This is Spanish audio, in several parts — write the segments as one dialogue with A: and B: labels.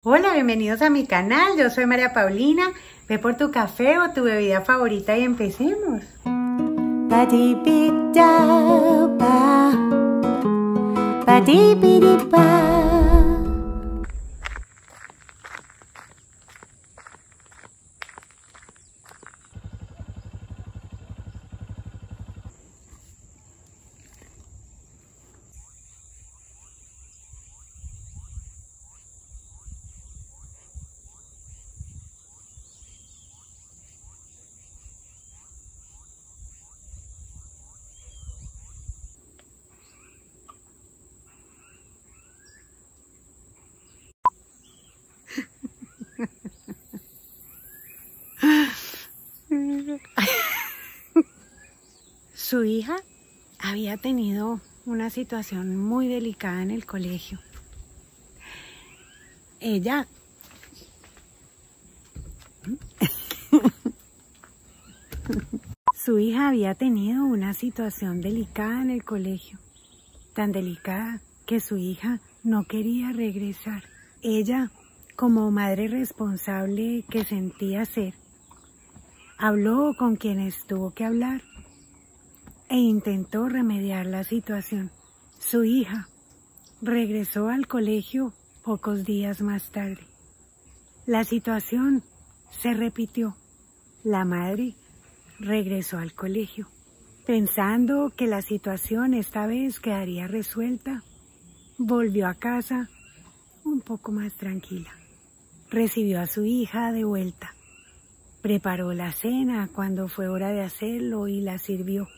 A: Hola, bienvenidos a mi canal, yo soy María Paulina. Ve por tu café o tu bebida favorita y empecemos. Su hija había tenido una situación muy delicada en el colegio. Su hija había tenido una situación delicada en el colegio, tan delicada que su hija no quería regresar. Ella, como madre responsable que sentía ser, habló con quienes tuvo que hablar e intentó remediar la situación. Su hija regresó al colegio pocos días más tarde. La situación se repitió. La madre regresó al colegio, pensando que la situación esta vez quedaría resuelta. Volvió a casa un poco más tranquila. Recibió a su hija de vuelta. Preparó la cena cuando fue hora de hacerlo y la sirvió.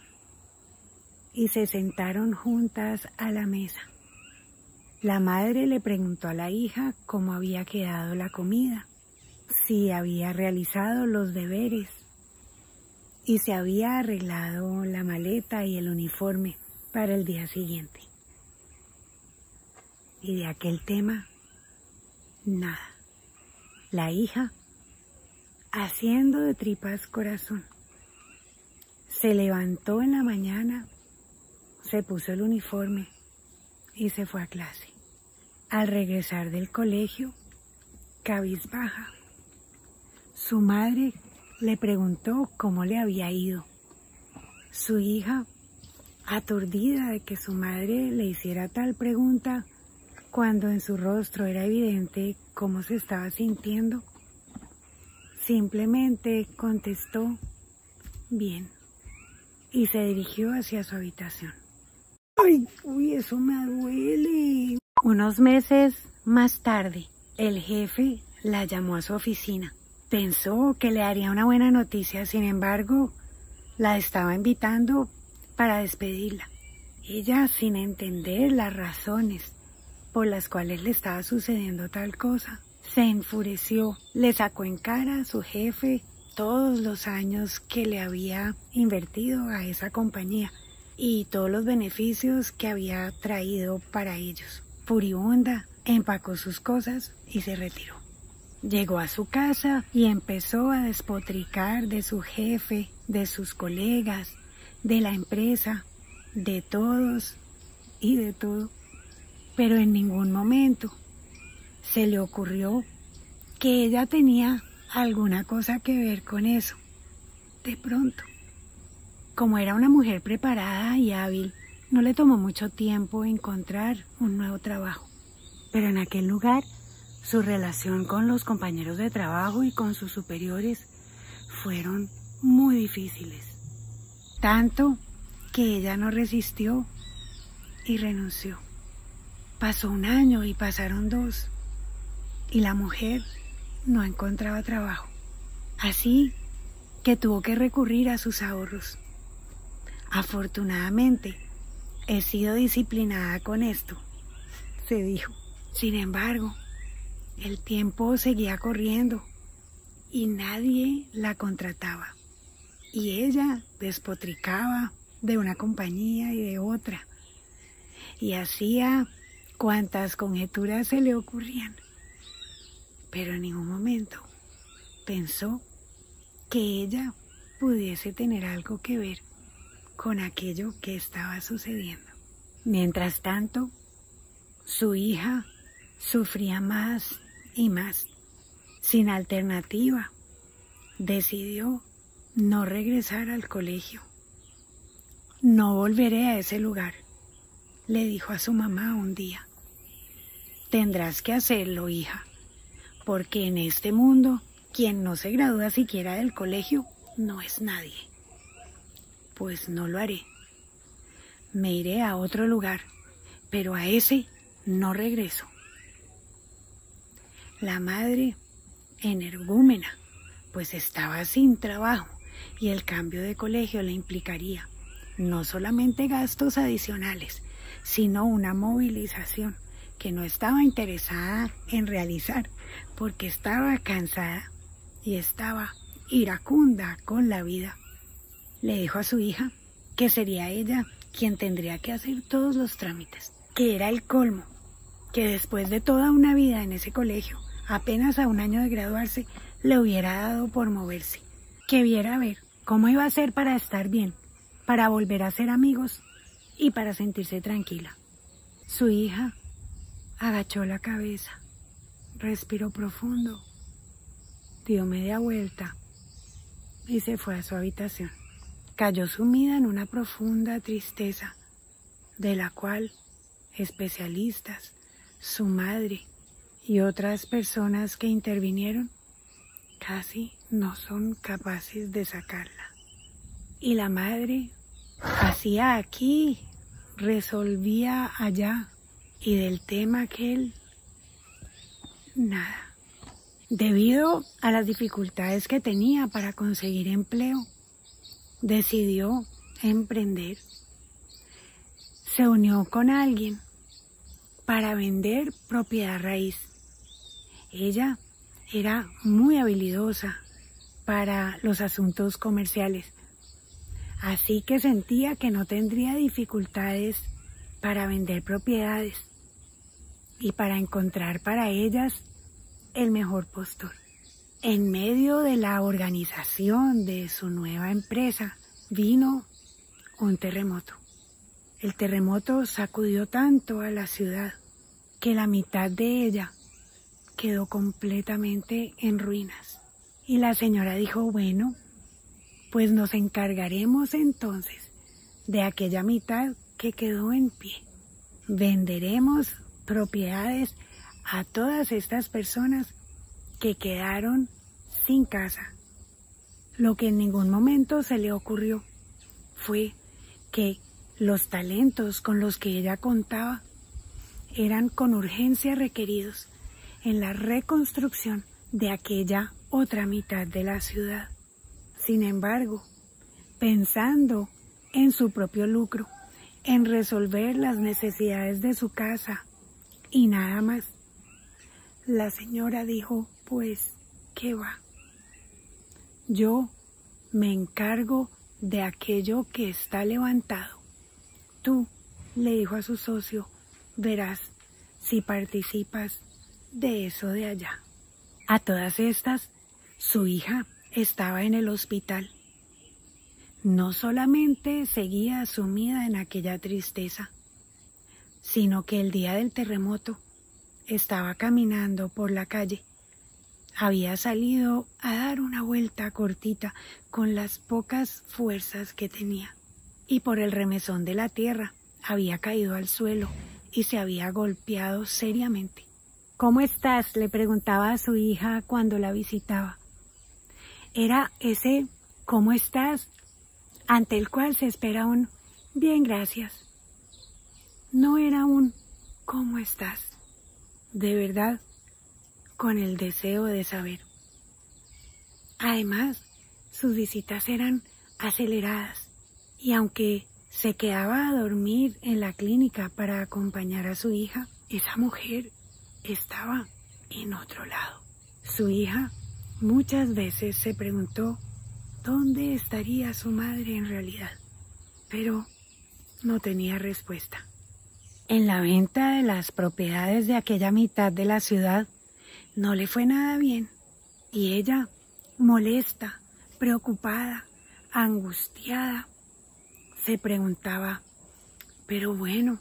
A: Y se sentaron juntas a la mesa. La madre le preguntó a la hija cómo había quedado la comida, si había realizado los deberes y se había arreglado la maleta y el uniforme para el día siguiente. Y de aquel tema, nada. La hija, haciendo de tripas corazón, se levantó en la mañana, se puso el uniforme y se fue a clase. Al regresar del colegio, cabizbaja, su madre le preguntó cómo le había ido. Su hija, aturdida de que su madre le hiciera tal pregunta, cuando en su rostro era evidente cómo se estaba sintiendo, simplemente contestó, bien, y se dirigió hacia su habitación. ¡Ay, uy, eso me duele! Unos meses más tarde, el jefe la llamó a su oficina. Pensó que le daría una buena noticia, sin embargo, la estaba invitando para despedirla. Ella, sin entender las razones por las cuales le estaba sucediendo tal cosa, se enfureció, le sacó en cara a su jefe todos los años que le había invertido a esa compañía y todos los beneficios que había traído para ellos. Furibunda, empacó sus cosas y se retiró. Llegó a su casa y empezó a despotricar de su jefe, de sus colegas, de la empresa, de todos y de todo. Pero en ningún momento se le ocurrió que ella tenía alguna cosa que ver con eso. De pronto, como era una mujer preparada y hábil, no le tomó mucho tiempo encontrar un nuevo trabajo. Pero en aquel lugar, su relación con los compañeros de trabajo y con sus superiores fueron muy difíciles. Tanto que ella no resistió y renunció. Pasó un año y pasaron 2, y la mujer no encontraba trabajo. Así que tuvo que recurrir a sus ahorros. Afortunadamente, he sido disciplinada con esto, se dijo. Sin embargo, el tiempo seguía corriendo y nadie la contrataba. Y ella despotricaba de una compañía y de otra. Y hacía cuantas conjeturas se le ocurrían. Pero en ningún momento pensó que ella pudiese tener algo que ver con aquello que estaba sucediendo. Mientras tanto, su hija sufría más y más. Sin alternativa, decidió no regresar al colegio. No volveré a ese lugar, le dijo a su mamá un día. Tendrás que hacerlo, hija, porque en este mundo quien no se gradúa siquiera del colegio no es nadie. Pues no lo haré. Me iré a otro lugar, pero a ese no regreso. La madre, energúmena, pues estaba sin trabajo y el cambio de colegio le implicaría no solamente gastos adicionales, sino una movilización que no estaba interesada en realizar porque estaba cansada y estaba iracunda con la vida. Le dijo a su hija que sería ella quien tendría que hacer todos los trámites, que era el colmo, que después de toda una vida en ese colegio, apenas a un año de graduarse, le hubiera dado por moverse, que viera a ver cómo iba a ser para estar bien, para volver a ser amigos y para sentirse tranquila. Su hija agachó la cabeza, respiró profundo, dio media vuelta y se fue a su habitación. Cayó sumida en una profunda tristeza, de la cual especialistas, su madre y otras personas que intervinieron casi no son capaces de sacarla. Y la madre hacía aquí, resolvía allá, y del tema aquel, nada. Debido a las dificultades que tenía para conseguir empleo, decidió emprender. Se unió con alguien para vender propiedad raíz. Ella era muy habilidosa para los asuntos comerciales, así que sentía que no tendría dificultades para vender propiedades y para encontrar para ellas el mejor postor. En medio de la organización de su nueva empresa vino un terremoto. El terremoto sacudió tanto a la ciudad que la mitad de ella quedó completamente en ruinas. Y la señora dijo, bueno, pues nos encargaremos entonces de aquella mitad que quedó en pie. Venderemos propiedades a todas estas personas que quedaron sin casa. Lo que en ningún momento se le ocurrió fue que los talentos con los que ella contaba eran con urgencia requeridos en la reconstrucción de aquella otra mitad de la ciudad. Sin embargo, pensando en su propio lucro, en resolver las necesidades de su casa y nada más, la señora dijo, pues, ¿qué va? Yo me encargo de aquello que está levantado. Tú, le dijo a su socio, verás si participas de eso de allá. A todas estas, su hija estaba en el hospital. No solamente seguía sumida en aquella tristeza, sino que el día del terremoto estaba caminando por la calle. Había salido a dar una vuelta cortita con las pocas fuerzas que tenía y por el remesón de la tierra había caído al suelo y se había golpeado seriamente. ¿Cómo estás?, le preguntaba a su hija cuando la visitaba. Era ese ¿cómo estás?, ante el cual se espera un bien, gracias. No era un ¿cómo estás?, de verdad, con el deseo de saber. Además, sus visitas eran aceleradas y aunque se quedaba a dormir en la clínica para acompañar a su hija, esa mujer estaba en otro lado. Su hija muchas veces se preguntó dónde estaría su madre en realidad, pero no tenía respuesta. En la venta de las propiedades de aquella mitad de la ciudad no le fue nada bien y ella, molesta, preocupada, angustiada, se preguntaba, pero bueno,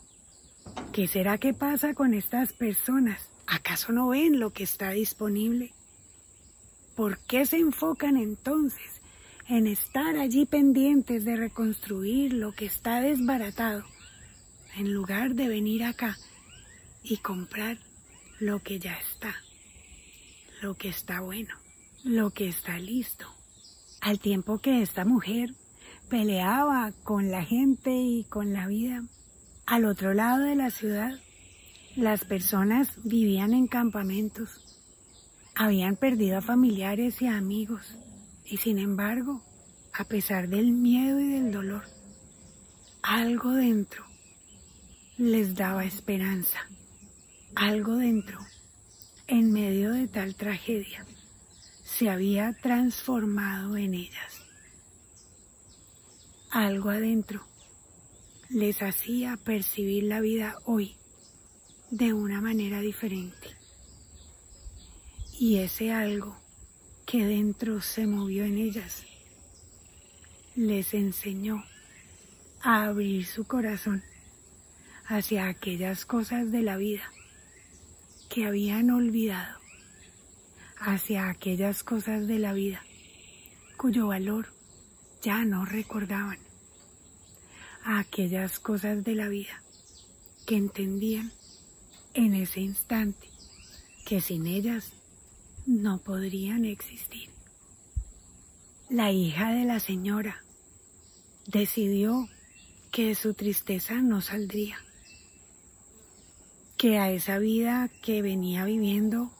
A: ¿qué será que pasa con estas personas ¿Acaso no ven lo que está disponible? ¿Por qué se enfocan entonces en estar allí pendientes de reconstruir lo que está desbaratado, en lugar de venir acá y comprar lo que ya está, lo que está bueno, lo que está listo? Al tiempo que esta mujer peleaba con la gente y con la vida, al otro lado de la ciudad, las personas vivían en campamentos, habían perdido a familiares y a amigos, y sin embargo, a pesar del miedo y del dolor, algo dentro les daba esperanza, algo dentro, en medio de tal tragedia, se había transformado en ellas. Algo adentro les hacía percibir la vida hoy de una manera diferente. Y ese algo que dentro se movió en ellas les enseñó a abrir su corazón hacia aquellas cosas de la vida que habían olvidado, hacia aquellas cosas de la vida cuyo valor ya no recordaban, a aquellas cosas de la vida que entendían en ese instante que sin ellas no podrían existir. La hija de la señora decidió que de su tristeza no saldría, que a esa vida que venía viviendo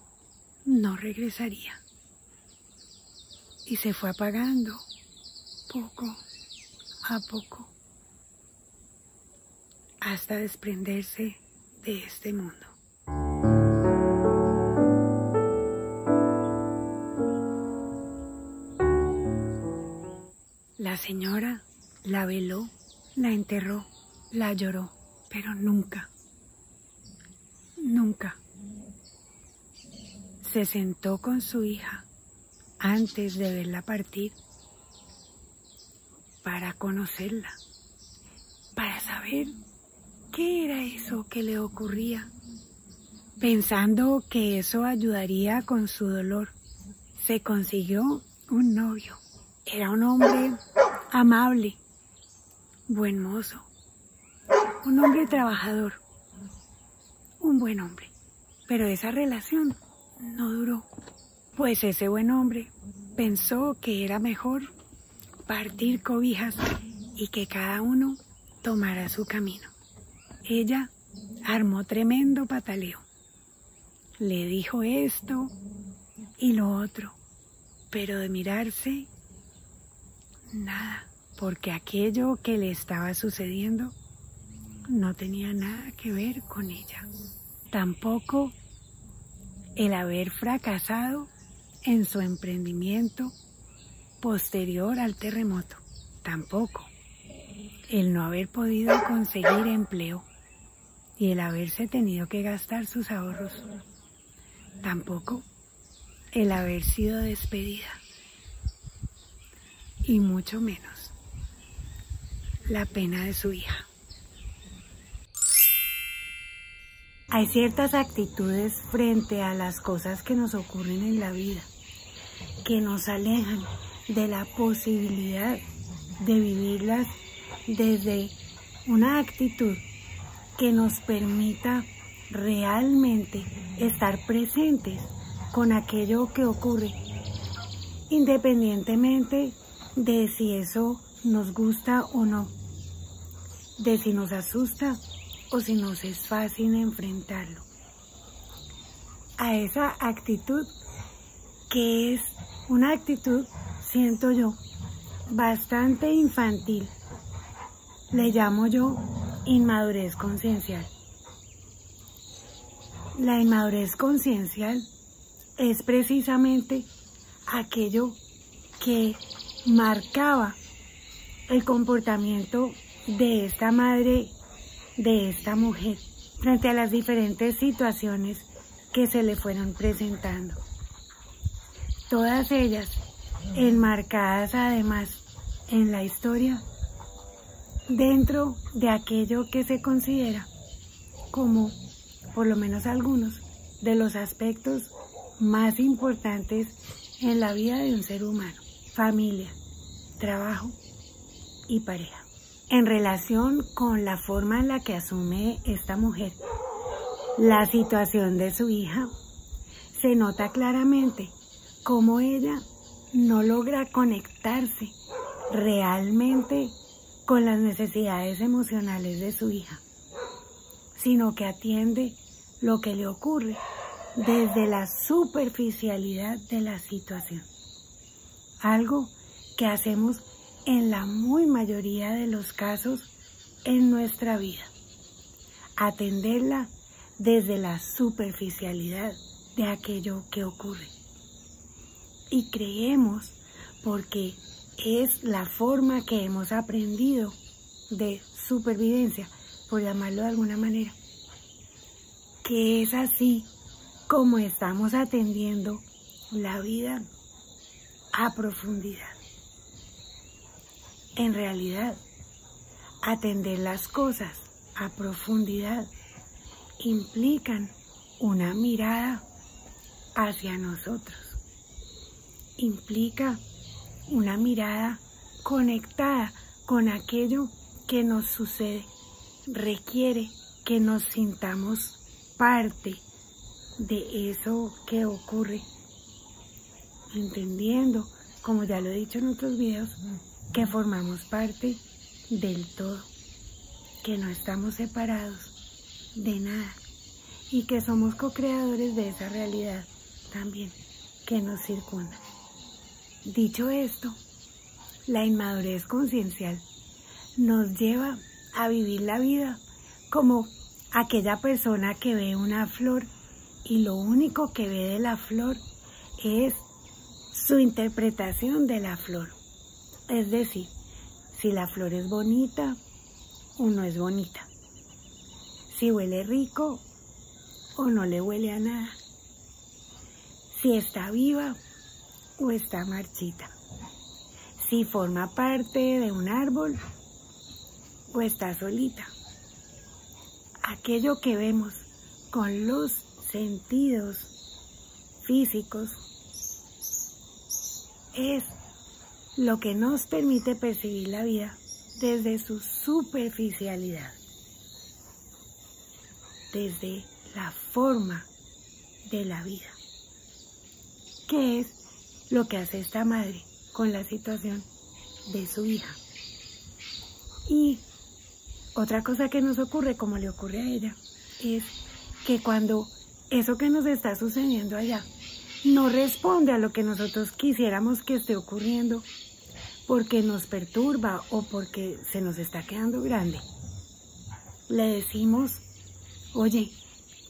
A: no regresaría, y se fue apagando poco a poco hasta desprenderse de este mundo. La señora la veló, la enterró, la lloró, pero nunca se sentó con su hija antes de verla partir para conocerla, para saber qué era eso que le ocurría. Pensando que eso ayudaría con su dolor, se consiguió un novio. Era un hombre amable, buen mozo, un hombre trabajador, un buen hombre. Pero esa relación no duró, pues ese buen hombre pensó que era mejor partir cobijas y que cada uno tomara su camino. Ella armó tremendo pataleo. Le dijo esto y lo otro, pero de mirarse, nada, porque aquello que le estaba sucediendo no tenía nada que ver con ella. Tampoco el haber fracasado en su emprendimiento posterior al terremoto. Tampoco el no haber podido conseguir empleo y el haberse tenido que gastar sus ahorros. Tampoco el haber sido despedida. Y mucho menos la pena de su hija. Hay ciertas actitudes frente a las cosas que nos ocurren en la vida que nos alejan de la posibilidad de vivirlas desde una actitud que nos permita realmente estar presentes con aquello que ocurre, independientemente de si eso nos gusta o no, de si nos asusta o si nos es fácil enfrentarlo. A esa actitud que es una actitud, siento yo, bastante infantil, le llamo yo inmadurez conciencial. La inmadurez conciencial es precisamente aquello que marcaba el comportamiento de esta madre, de esta mujer, frente a las diferentes situaciones que se le fueron presentando. Todas ellas enmarcadas además en la historia dentro de aquello que se considera como, por lo menos algunos, de los aspectos más importantes en la vida de un ser humano: familia, trabajo y pareja. En relación con la forma en la que asume esta mujer la situación de su hija, se nota claramente cómo ella no logra conectarse realmente con las necesidades emocionales de su hija, sino que atiende lo que le ocurre desde la superficialidad de la situación. Algo que hacemos en la muy mayoría de los casos en nuestra vida. Atenderla desde la superficialidad de aquello que ocurre. Y creemos, porque es la forma que hemos aprendido de supervivencia, por llamarlo de alguna manera, que es así como estamos atendiendo la vida a profundidad. En realidad, atender las cosas a profundidad implican una mirada hacia nosotros. Implica una mirada conectada con aquello que nos sucede. Requiere que nos sintamos parte de eso que ocurre, entendiendo, como ya lo he dicho en otros videos, que formamos parte del todo, que no estamos separados de nada y que somos co-creadores de esa realidad también que nos circunda. Dicho esto, la inmadurez conciencial nos lleva a vivir la vida como aquella persona que ve una flor y lo único que ve de la flor es su interpretación de la flor. Es decir, si la flor es bonita o no es bonita, si huele rico o no le huele a nada, si está viva o está marchita, si forma parte de un árbol o está solita. Aquello que vemos con los sentidos físicos es lo que nos permite percibir la vida desde su superficialidad, desde la forma de la vida. ¿Qué es lo que hace esta madre con la situación de su hija? Y otra cosa que nos ocurre, como le ocurre a ella, es que cuando eso que nos está sucediendo allá no responde a lo que nosotros quisiéramos que esté ocurriendo, porque nos perturba o porque se nos está quedando grande, le decimos: oye,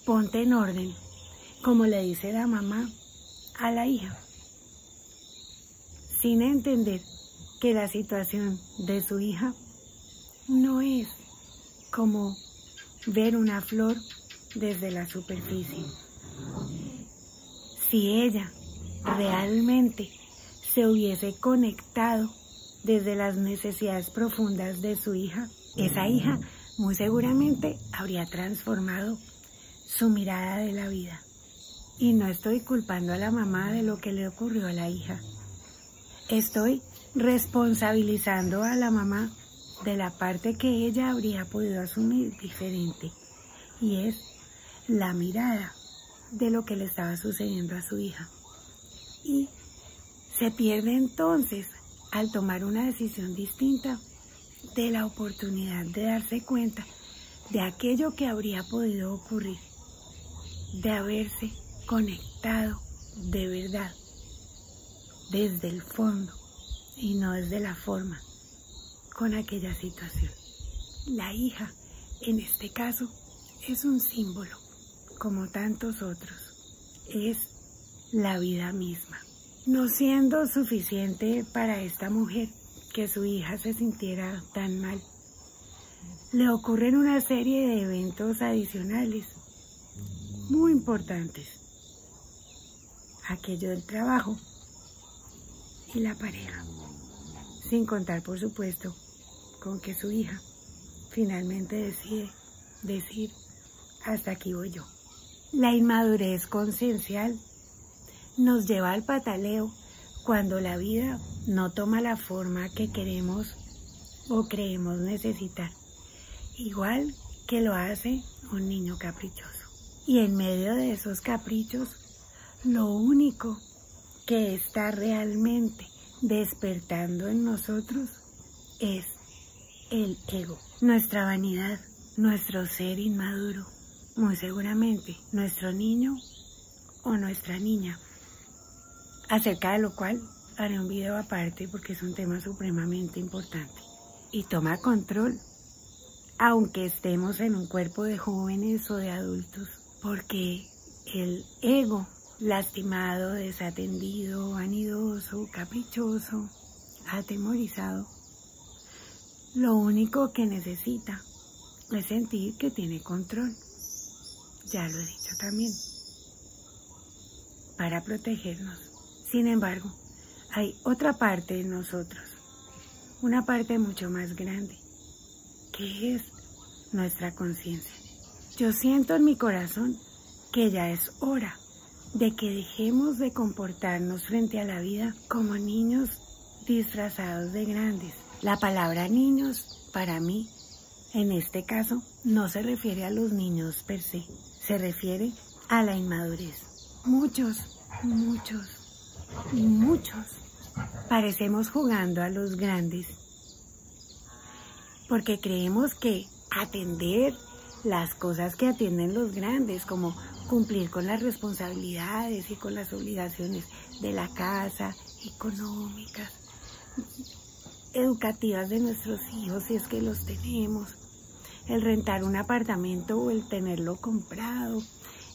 A: ponte en orden, como le dice la mamá a la hija, sin entender que la situación de su hija no es como ver una flor desde la superficie. Si ella realmente se hubiese conectado desde las necesidades profundas de su hija, esa hija muy seguramente habría transformado su mirada de la vida. Y no estoy culpando a la mamá de lo que le ocurrió a la hija. Estoy responsabilizando a la mamá de la parte que ella habría podido asumir diferente, y es la mirada de lo que le estaba sucediendo a su hija. Y se pierde entonces, al tomar una decisión distinta, de la oportunidad de darse cuenta de aquello que habría podido ocurrir, de haberse conectado de verdad, desde el fondo y no desde la forma, con aquella situación. La hija, en este caso, es un símbolo, como tantos otros. Es la vida misma. No siendo suficiente para esta mujer que su hija se sintiera tan mal, le ocurren una serie de eventos adicionales muy importantes. Aquello del trabajo y la pareja, sin contar, por supuesto, con que su hija finalmente decide decir: hasta aquí voy yo. La inmadurez conciencial nos lleva al pataleo cuando la vida no toma la forma que queremos o creemos necesitar, igual que lo hace un niño caprichoso. Y en medio de esos caprichos, lo único que está realmente despertando en nosotros es el ego, nuestra vanidad, nuestro ser inmaduro, muy seguramente nuestro niño o nuestra niña, acerca de lo cual haré un video aparte porque es un tema supremamente importante y toma control, aunque estemos en un cuerpo de jóvenes o de adultos, porque el ego lastimado, desatendido, vanidoso, caprichoso, atemorizado, lo único que necesita es sentir que tiene control. Ya lo he dicho también, para protegernos. Sin embargo, hay otra parte de nosotros, una parte mucho más grande, que es nuestra conciencia. Yo siento en mi corazón que ya es hora de que dejemos de comportarnos frente a la vida como niños disfrazados de grandes. La palabra niños, para mí, en este caso, no se refiere a los niños per se, se refiere a la inmadurez. Muchos parecemos jugando a los grandes, porque creemos que atender las cosas que atienden los grandes, como cumplir con las responsabilidades y con las obligaciones de la casa, económicas, educativas de nuestros hijos, si es que los tenemos, el rentar un apartamento o el tenerlo comprado,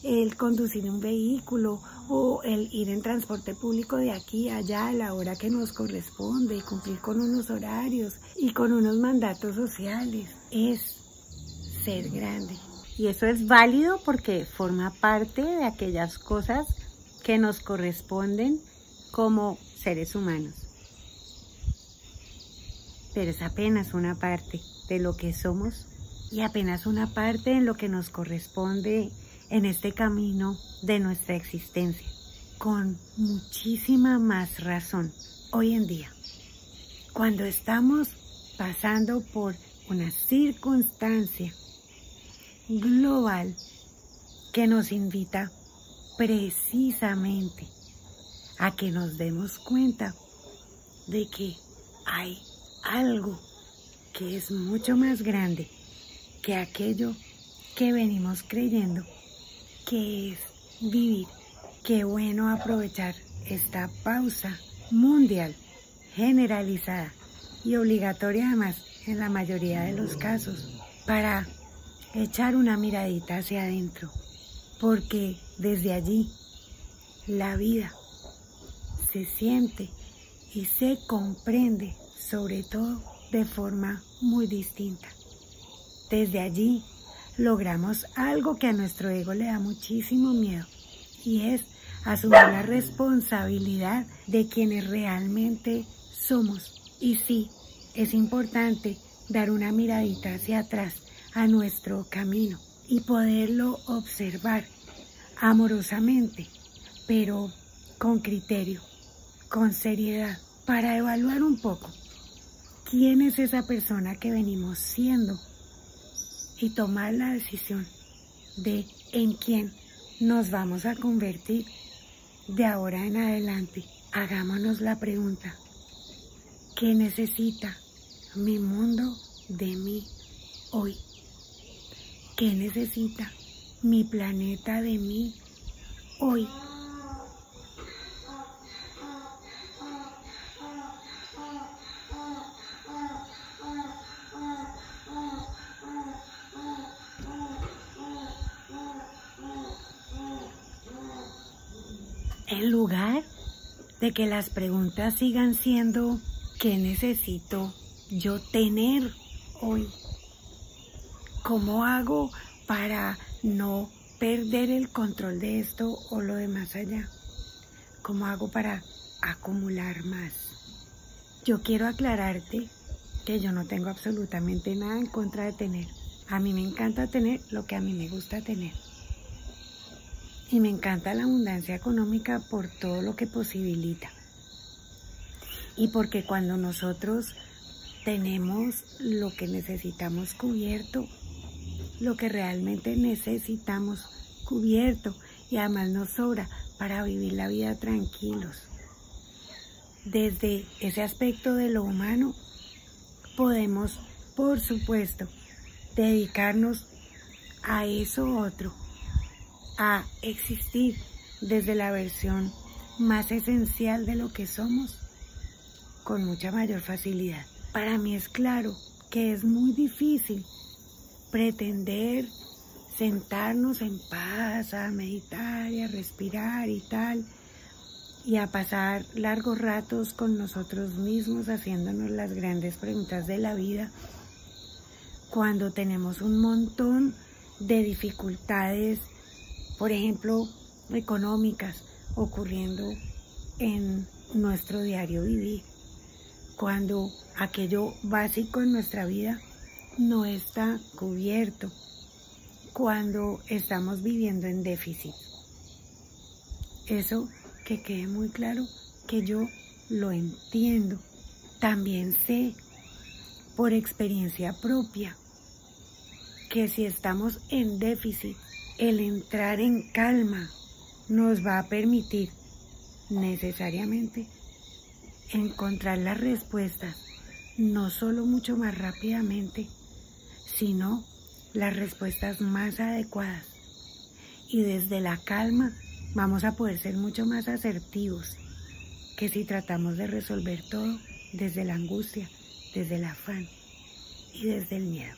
A: el conducir un vehículo o el ir en transporte público de aquí a allá a la hora que nos corresponde y cumplir con unos horarios y con unos mandatos sociales, es ser grande. Y eso es válido porque forma parte de aquellas cosas que nos corresponden como seres humanos. Pero es apenas una parte de lo que somos y apenas una parte en lo que nos corresponde en este camino de nuestra existencia. Con muchísima más razón hoy en día, cuando estamos pasando por una circunstancia global que nos invita precisamente a que nos demos cuenta de que hay algo que es mucho más grande que aquello que venimos creyendo que es vivir. Qué bueno aprovechar esta pausa mundial, generalizada y obligatoria además en la mayoría de los casos, para echar una miradita hacia adentro, porque desde allí la vida se siente y se comprende, sobre todo de forma muy distinta. Desde allí logramos algo que a nuestro ego le da muchísimo miedo, y es asumir la responsabilidad de quienes realmente somos. Y sí, es importante dar una miradita hacia atrás a nuestro camino y poderlo observar amorosamente, pero con criterio, con seriedad, para evaluar un poco quién es esa persona que venimos siendo y tomar la decisión de en quién nos vamos a convertir de ahora en adelante. Hagámonos la pregunta: ¿qué necesita mi mundo de mí hoy? ¿Qué necesita mi planeta de mí hoy? En lugar de que las preguntas sigan siendo ¿qué necesito yo tener hoy? ¿Cómo hago para no perder el control de esto o lo de más allá? ¿Cómo hago para acumular más? Yo quiero aclararte que yo no tengo absolutamente nada en contra de tener. A mí me encanta tener lo que a mí me gusta tener. Y me encanta la abundancia económica por todo lo que posibilita. Y porque cuando nosotros tenemos lo que necesitamos cubierto, lo que realmente necesitamos cubierto, y además nos sobra para vivir la vida tranquilos. Desde ese aspecto de lo humano, podemos, por supuesto, dedicarnos a eso otro, a existir desde la versión más esencial de lo que somos, con mucha mayor facilidad. Para mí es claro que es muy difícil pretender sentarnos en paz a meditar y a respirar y tal, y a pasar largos ratos con nosotros mismos haciéndonos las grandes preguntas de la vida, cuando tenemos un montón de dificultades, por ejemplo, económicas, ocurriendo en nuestro diario vivir, cuando aquello básico en nuestra vida no está cubierto, cuando estamos viviendo en déficit. Eso que quede muy claro que yo lo entiendo. También sé por experiencia propia que si estamos en déficit, el entrar en calma nos va a permitir necesariamente encontrar las respuestas, no solo mucho más rápidamente, sino las respuestas más adecuadas. Y desde la calma vamos a poder ser mucho más asertivos que si tratamos de resolver todo desde la angustia, desde el afán y desde el miedo.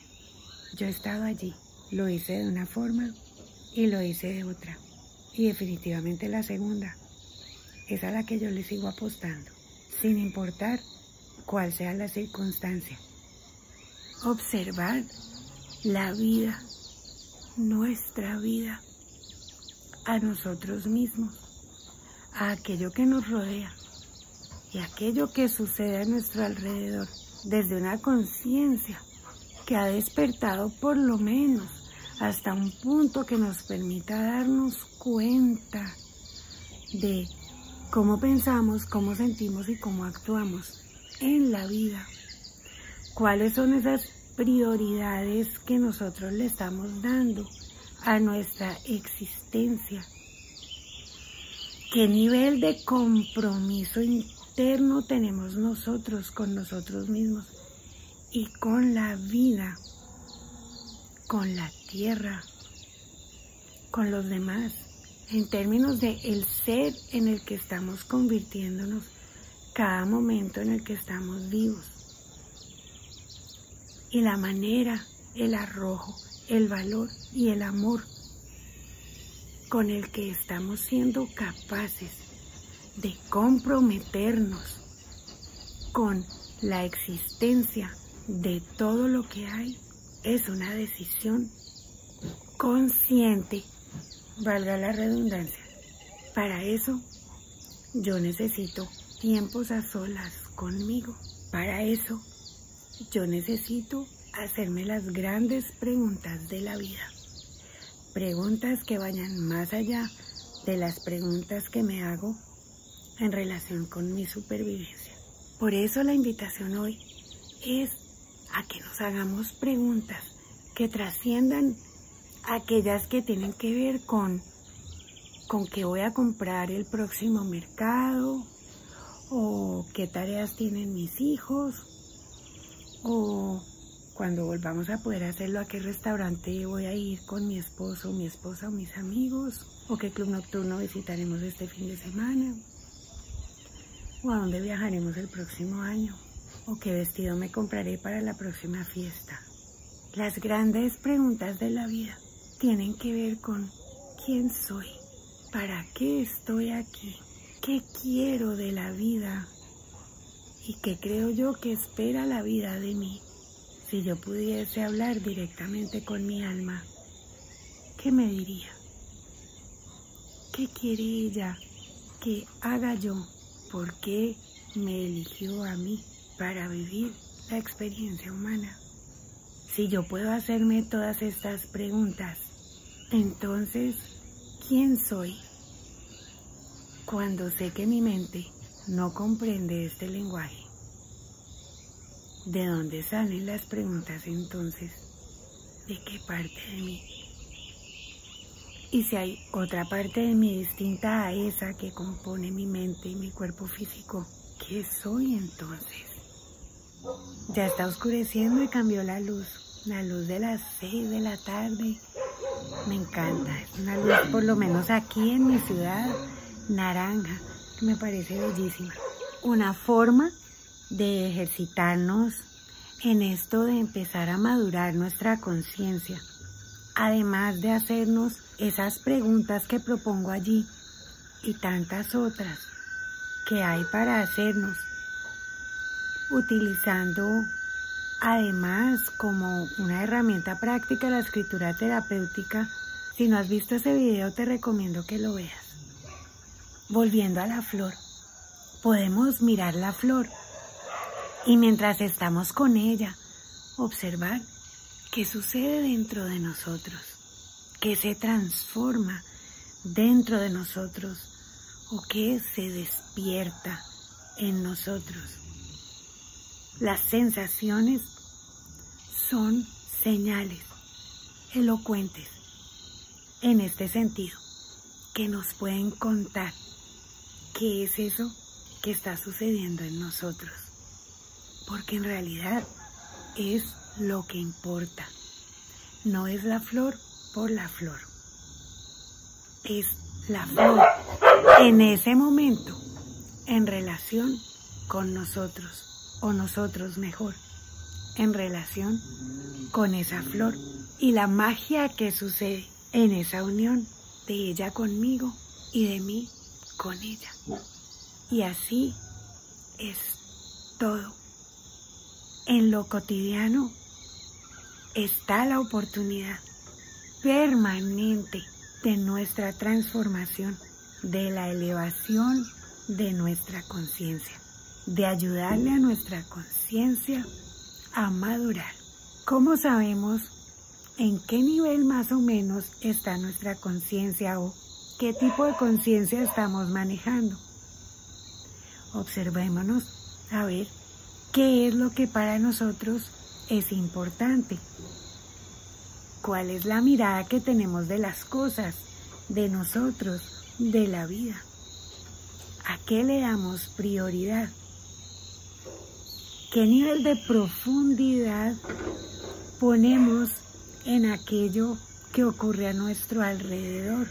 A: Yo he estado allí, lo hice de una forma y lo hice de otra. Y definitivamente la segunda es a la que yo le sigo apostando, sin importar cuál sea la circunstancia. Observar la vida, nuestra vida, a nosotros mismos, a aquello que nos rodea y aquello que sucede a nuestro alrededor, desde una conciencia que ha despertado por lo menos hasta un punto que nos permita darnos cuenta de cómo pensamos, cómo sentimos y cómo actuamos en la vida. ¿Cuáles son esas prioridades que nosotros le estamos dando a nuestra existencia? ¿Qué nivel de compromiso interno tenemos nosotros con nosotros mismos y con la vida, con la tierra, con los demás, en términos de el ser en el que estamos convirtiéndonos cada momento en el que estamos vivos? Y la manera, el arrojo, el valor y el amor con el que estamos siendo capaces de comprometernos con la existencia de todo lo que hay, es una decisión consciente, valga la redundancia. Para eso yo necesito tiempos a solas conmigo. Para eso yo necesito hacerme las grandes preguntas de la vida. Preguntas que vayan más allá de las preguntas que me hago en relación con mi supervivencia. Por eso la invitación hoy es a que nos hagamos preguntas que trasciendan aquellas que tienen que ver con qué voy a comprar el próximo mercado, o qué tareas tienen mis hijos, o cuando volvamos a poder hacerlo, a qué restaurante voy a ir con mi esposo, mi esposa o mis amigos, o qué club nocturno visitaremos este fin de semana, o a dónde viajaremos el próximo año, o qué vestido me compraré para la próxima fiesta. Las grandes preguntas de la vida tienen que ver con quién soy, para qué estoy aquí, qué quiero de la vida y qué creo yo que espera la vida de mí. Si yo pudiese hablar directamente con mi alma, ¿qué me diría? ¿Qué quiere ella que haga yo? ¿Por qué me eligió a mí para vivir la experiencia humana? Si yo puedo hacerme todas estas preguntas, entonces, ¿Quién soy? Cuando sé que mi mente no comprende este lenguaje. ¿De dónde salen las preguntas entonces? ¿De qué parte de mí? Y si hay otra parte de mí distinta a esa que compone mi mente y mi cuerpo físico, ¿qué soy entonces? Ya está oscureciendo y cambió la luz de las 6 de la tarde. Me encanta, es una luz por lo menos aquí en mi ciudad, naranja, que me parece bellísima. Una forma de ejercitarnos en esto de empezar a madurar nuestra conciencia, además de hacernos esas preguntas que propongo allí y tantas otras que hay para hacernos, utilizando además como una herramienta práctica la escritura terapéutica. Si no has visto ese video, te recomiendo que lo veas. Volviendo a la flor, podemos mirar la flor y mientras estamos con ella, observar qué sucede dentro de nosotros, qué se transforma dentro de nosotros o qué se despierta en nosotros. Las sensaciones son señales elocuentes en este sentido, que nos pueden contar qué es eso que está sucediendo en nosotros, porque en realidad es lo que importa, no es la flor por la flor, es la flor en ese momento en relación con nosotros, o nosotros mejor, en relación con esa flor y la magia que sucede en esa unión de ella conmigo y de mí con ella. Y así es todo. En lo cotidiano está la oportunidad permanente de nuestra transformación, de la elevación de nuestra conciencia, de ayudarle a nuestra conciencia a madurar. ¿Cómo sabemos en qué nivel más o menos está nuestra conciencia o qué tipo de conciencia estamos manejando? Observémonos a ver qué es lo que para nosotros es importante. ¿Cuál es la mirada que tenemos de las cosas, de nosotros, de la vida? ¿A qué le damos prioridad? ¿Qué nivel de profundidad ponemos en aquello que ocurre a nuestro alrededor?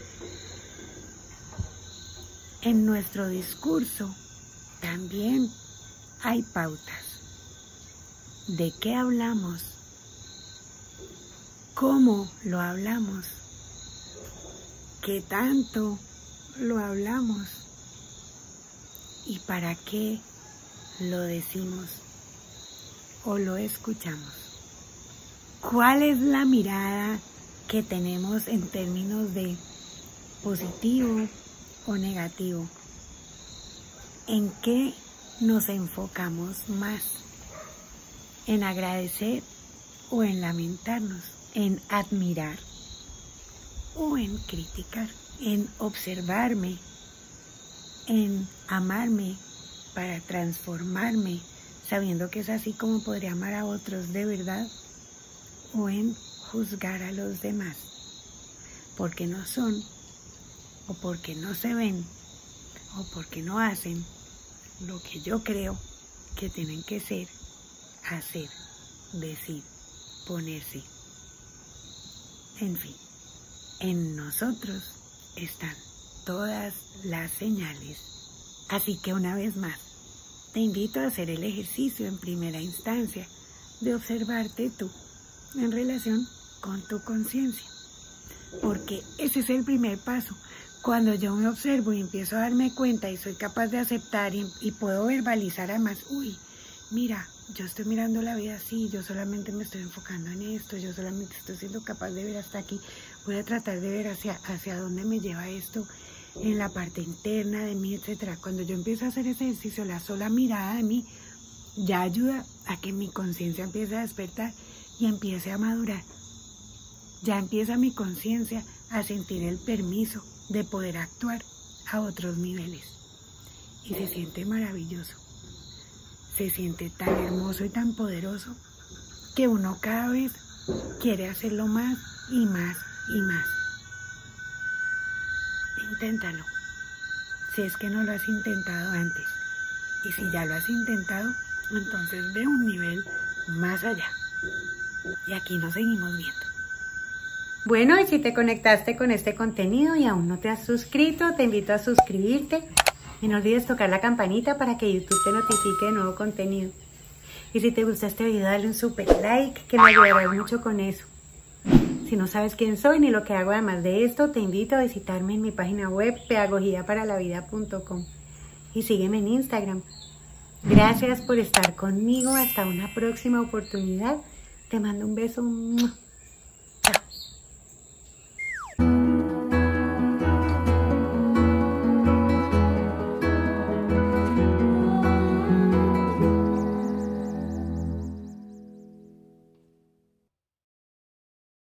A: En nuestro discurso también hay pautas. ¿De qué hablamos? ¿Cómo lo hablamos? ¿Qué tanto lo hablamos? ¿Y para qué lo decimos o lo escuchamos? ¿Cuál es la mirada que tenemos en términos de positivo o negativo? ¿En qué nos enfocamos más? ¿En agradecer o en lamentarnos? ¿En admirar o en criticar? ¿En observarme? ¿En amarme para transformarme, sabiendo que es así como podría amar a otros de verdad? ¿O en juzgar a los demás porque no son, o porque no se ven, o porque no hacen lo que yo creo que tienen que ser, hacer, decir, ponerse? En fin, en nosotros están todas las señales. Así que una vez más, te invito a hacer el ejercicio en primera instancia de observarte tú en relación con tu conciencia, porque ese es el primer paso. Cuando yo me observo y empiezo a darme cuenta y soy capaz de aceptar y puedo verbalizar además, uy, mira, yo estoy mirando la vida así, yo solamente me estoy enfocando en esto, yo solamente estoy siendo capaz de ver hasta aquí, voy a tratar de ver hacia dónde me lleva esto en la parte interna de mí, etcétera. Cuando yo empiezo a hacer ese ejercicio, la sola mirada de mí ya ayuda a que mi conciencia empiece a despertar y empiece a madurar. Ya empieza mi conciencia a sentir el permiso de poder actuar a otros niveles. Y se siente maravilloso. Se siente tan hermoso y tan poderoso que uno cada vez quiere hacerlo más y más y más. Inténtalo, si es que no lo has intentado antes. Y si ya lo has intentado, entonces ve un nivel más allá. Y aquí nos seguimos viendo. Bueno, y si te conectaste con este contenido y aún no te has suscrito, te invito a suscribirte. Y no olvides tocar la campanita para que YouTube te notifique de nuevo contenido. Y si te gusta este video, dale un super like, que me ayudará mucho con eso. Si no sabes quién soy ni lo que hago además de esto, te invito a visitarme en mi página web pedagogiaparalavida.com y sígueme en Instagram. Gracias por estar conmigo. Hasta una próxima oportunidad. Te mando un beso.